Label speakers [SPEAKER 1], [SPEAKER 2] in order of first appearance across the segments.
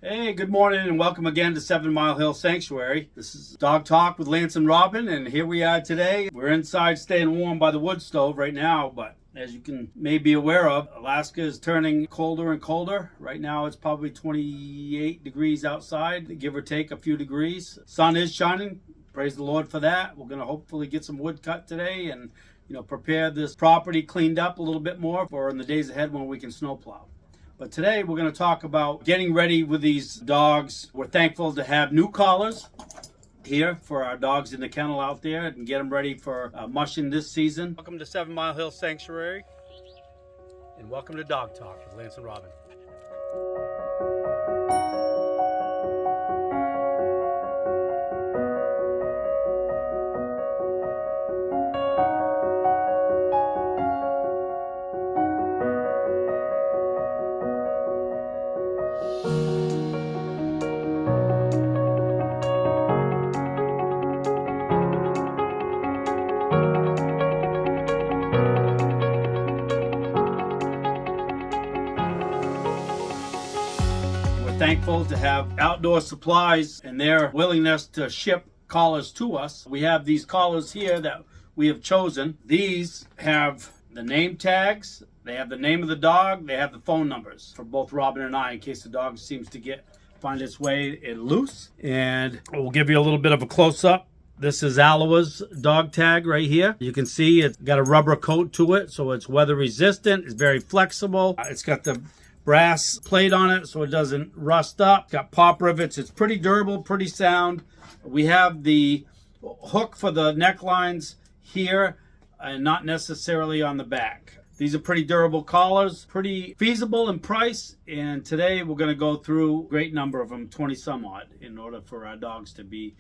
[SPEAKER 1] Hey, good morning and welcome again to 7 Mile Hill Sanctuary. This is Dog Talk with Lance and Robin, and here we are today. We're inside staying warm by the wood stove right now, but as you can maybe be aware of, Alaska is turning colder and colder. Right now it's probably 28 degrees outside, give or take a few degrees. Sun is shining. Praise the Lord for that. We're going to hopefully get some wood cut today and prepare this property cleaned up a little bit more for in the days ahead when we can snowplow. But today we're going to talk about getting ready with these dogs. We're thankful to have new collars here for our dogs in the kennel out there and get them ready for mushing this season. Welcome to 7 Mile Hill Sanctuary and welcome to Dog Talk with Lance and Robin. Thankful to have Outdoor Supplies and their willingness to ship collars to us. We have these collars here that we have chosen. These have the name tags, they have the name of the dog, they have the phone numbers for both Robin and I in case the dog seems to find its way loose. And we'll give you a little bit of a close-up. This is Aloha's dog tag right here. You can see it's got a rubber coat to it, so it's weather resistant, it's very flexible. It's got the brass plate on it so it doesn't rust up. It's got pop rivets. It's pretty durable, pretty sound. We have the hook for the necklines here and not necessarily on the back. These are pretty durable collars, pretty feasible in price, and today we're going to go through a great number of them, 20 some odd, in order for our dogs to be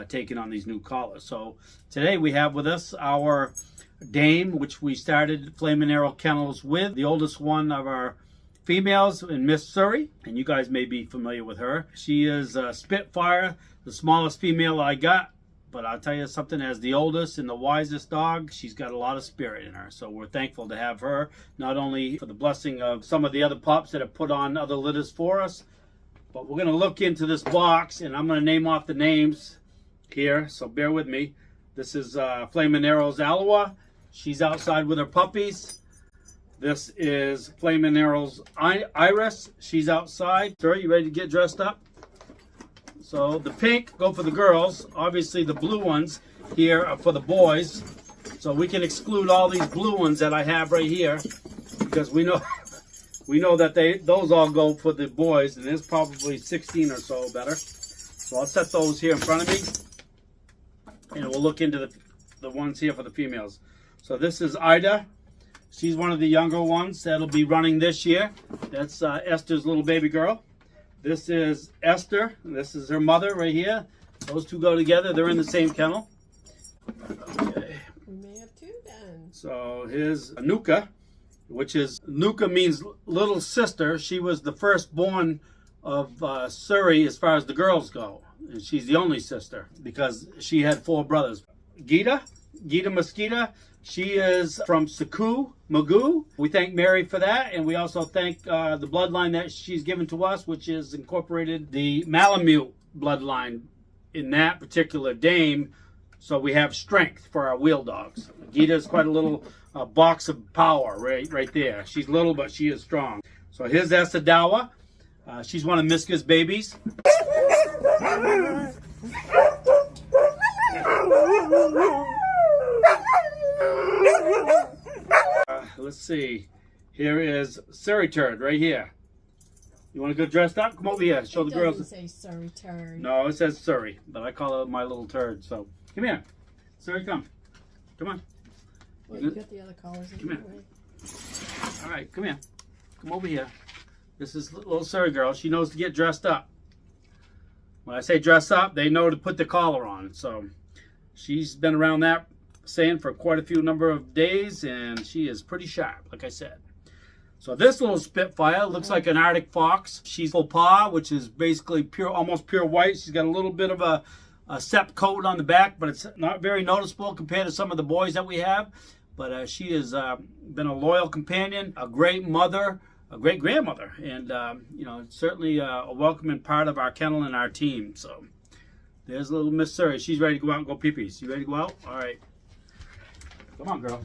[SPEAKER 1] taking on these new collars. So today we have with us our Dame, which we started Flamin' Arrow Kennels with, the oldest one of our females in Miss Surrey, and you guys may be familiar with her. She is a Spitfire, the smallest female I got, but I'll tell you something, as the oldest and the wisest dog, she's got a lot of spirit in her. So we're thankful to have her, not only for the blessing of some of the other pups that have put on other litters for us, but we're going to look into this box, and I'm going to name off the names here, so bear with me. This is Flamin' Arrow's Aloha. She's outside with her puppies. This is Flamin' Arrow's Iris. She's outside. Sir, you ready to get dressed up? So the pink go for the girls. Obviously the blue ones here are for the boys. So we can exclude all these blue ones that I have right here because we know that those all go for the boys, and there's probably 16 or so better. So I'll set those here in front of me, and we'll look into the ones here for the females. So this is Ida. She's one of the younger ones that'll be running this year. That's Esther's little baby girl. This is Esther. This is her mother right here. Those two go together. They're in the same kennel. Okay.
[SPEAKER 2] We may have two then.
[SPEAKER 1] So here's Nuka, which is, Nuka means little sister. She was the firstborn of Surrey as far as the girls go. And she's the only sister because she had 4 brothers. Gita Mosquita. She is from Saku, Magoo. We thank Mary for that, and we also thank the bloodline that she's given to us, which is incorporated the Malamute bloodline in that particular Dame, so we have strength for our wheel dogs. Gita is quite a little box of power right there. She's little, but she is strong. So here's Esadawa. She's one of Miska's babies. Let's see. Here is Surrey Turd right here. You want to go dressed up? Come over here. Show the girls.
[SPEAKER 2] It doesn't say Surrey Turd.
[SPEAKER 1] No, it says Surrey, but I call it my little turd. So come here. Surrey, come. Come on.
[SPEAKER 2] Well, you got the other collars in.
[SPEAKER 1] Come here. All right, come here. Come over here. This is little Surrey girl. She knows to get dressed up. When I say dress up, they know to put the collar on. So she's been around that saying for quite a few number of days, and she is pretty sharp, like I said. So this little Spitfire looks like an Arctic fox. She's full paw, which is basically pure, almost pure white. She's got a little bit of a sep coat on the back, but it's not very noticeable compared to some of the boys that we have. But she has been a loyal companion, a great mother, great grandmother, and certainly a welcoming part of our kennel and our team. So there's little Miss Surrey. She's ready to go out and go pee-pees. You ready to go out? All right. Come on, girl.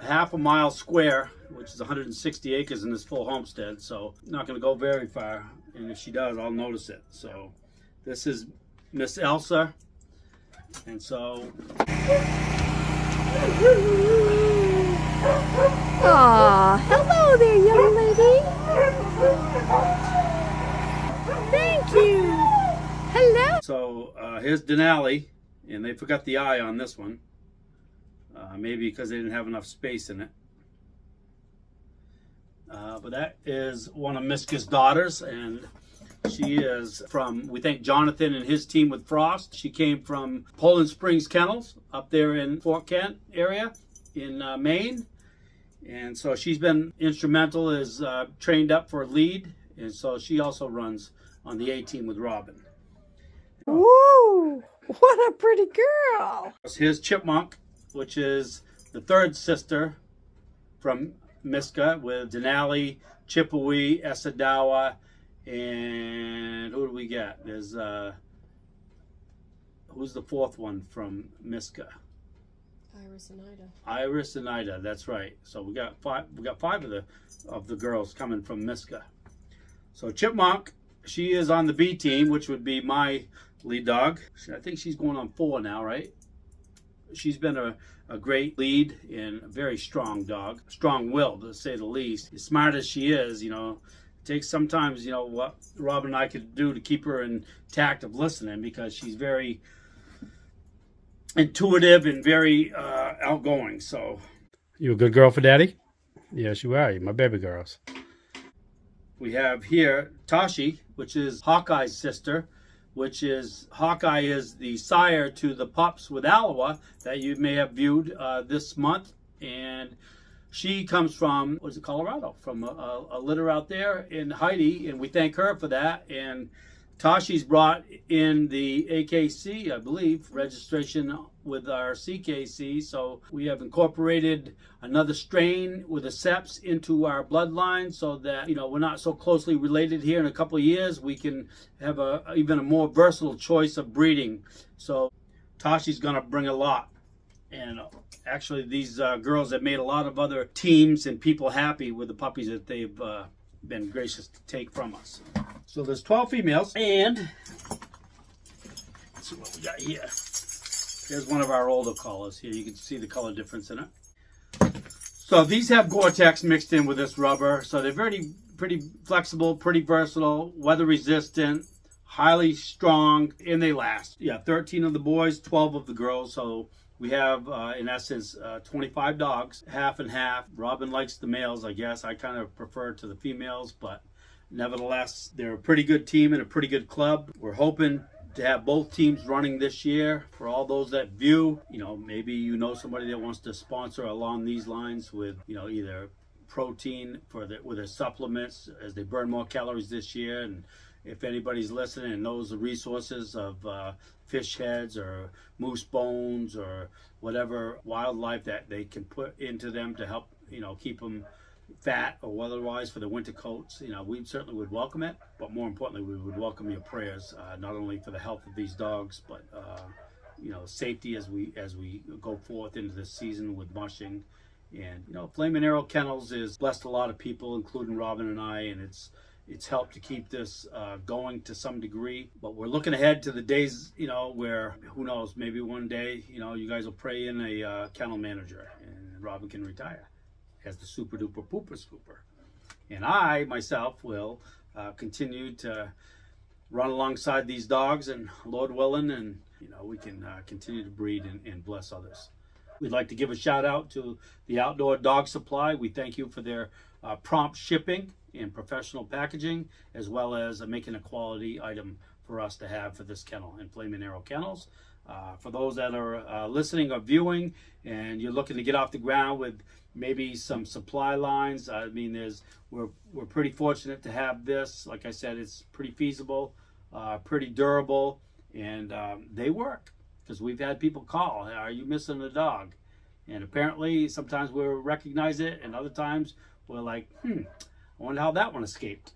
[SPEAKER 1] Half a mile square, which is 160 acres in this full homestead, so not going to go very far. And if she does, I'll notice it. So this is Miss Elsa, and so.
[SPEAKER 3] Aw, hello there, young lady. Thank you. Hello.
[SPEAKER 1] So here's Denali, and they forgot the I on this one. Maybe because they didn't have enough space in it. But that is one of Miska's daughters, and she is from, we thank Jonathan and his team with Frost. She came from Poland Springs Kennels up there in Fort Kent area in Maine. And so she's been instrumental, is trained up for a lead. And so she also runs on the A team with Robin.
[SPEAKER 3] Woo! What a pretty girl.
[SPEAKER 1] Here's Chipmunk, which is the third sister from Miska with Denali, Chippewa, Esadawa, and who do we get? There's who's the fourth one from Miska?
[SPEAKER 2] Iris and Ida.
[SPEAKER 1] Iris and Ida, that's right. So we got five of the girls coming from Miska. So Chipmunk, she is on the B team, which would be my lead dog. I think she's going on 4 now, right? She's been a great lead and a very strong dog. Strong-willed, to say the least. As smart as she is, it takes sometimes, what Robin and I could do to keep her intact of listening, because she's very intuitive and very outgoing. So, you a good girl for Daddy? Yes, you are. You're my baby girls. We have here Tashi, which is Hawkeye's sister, which is, Hawkeye is the sire to the pups with Aloha that you may have viewed this month. And she comes from, what is it, Colorado, from a litter out there in Heidi, and we thank her for that. And Tashi's brought in the AKC, I believe, registration with our CKC. So we have incorporated another strain with a Seps into our bloodline, so that, we're not so closely related here. In a couple of years, we can have even a more versatile choice of breeding. So Tashi's going to bring a lot. And actually, these girls have made a lot of other teams and people happy with the puppies that they've been gracious to take from us. So there's 12 females, and let's see what we got here. Here's one of our older collars here. You can see the color difference in it. So these have Gore-Tex mixed in with this rubber. So they're pretty flexible, pretty versatile, weather resistant, highly strong, and they last. Yeah, 13 of the boys, 12 of the girls. So we have, in essence, 25 dogs, half and half. Robin likes the males, I guess. I kind of prefer to the females, but nevertheless, they're a pretty good team and a pretty good club. We're hoping to have both teams running this year. For all those that view, maybe somebody that wants to sponsor along these lines with, either protein with their supplements as they burn more calories this year. And if anybody's listening and knows the resources of fish heads or moose bones or whatever wildlife that they can put into them to help, keep them fat or otherwise for the winter coats, we certainly would welcome it. But more importantly, we would welcome your prayers, not only for the health of these dogs, but safety as we go forth into this season with mushing. And Flamin' Arrow Kennels has blessed a lot of people, including Robin and I, and it's helped to keep this going to some degree. But we're looking ahead to the days, where, who knows, maybe one day, you guys will pray in a kennel manager and Robin can retire as the super duper pooper scooper. And I, myself, will continue to run alongside these dogs, and Lord willing, and we can continue to breed and bless others. We'd like to give a shout out to the Outdoor Dog Supply. We thank you for their prompt shipping and professional packaging, as well as making a quality item for us to have for this kennel and Flamin' Arrow Kennels. For those that are listening or viewing and you're looking to get off the ground with maybe some supply lines, I mean, we're pretty fortunate to have this. Like I said, it's pretty feasible, pretty durable, and they work, because we've had people call, "Are you missing a dog?" And apparently sometimes we'll recognize it, and other times we're like, I wonder how that one escaped.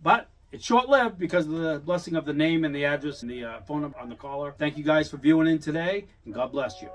[SPEAKER 1] But it's short-lived because of the blessing of the name and the address and the phone number on the collar. Thank you guys for viewing in today, and God bless you.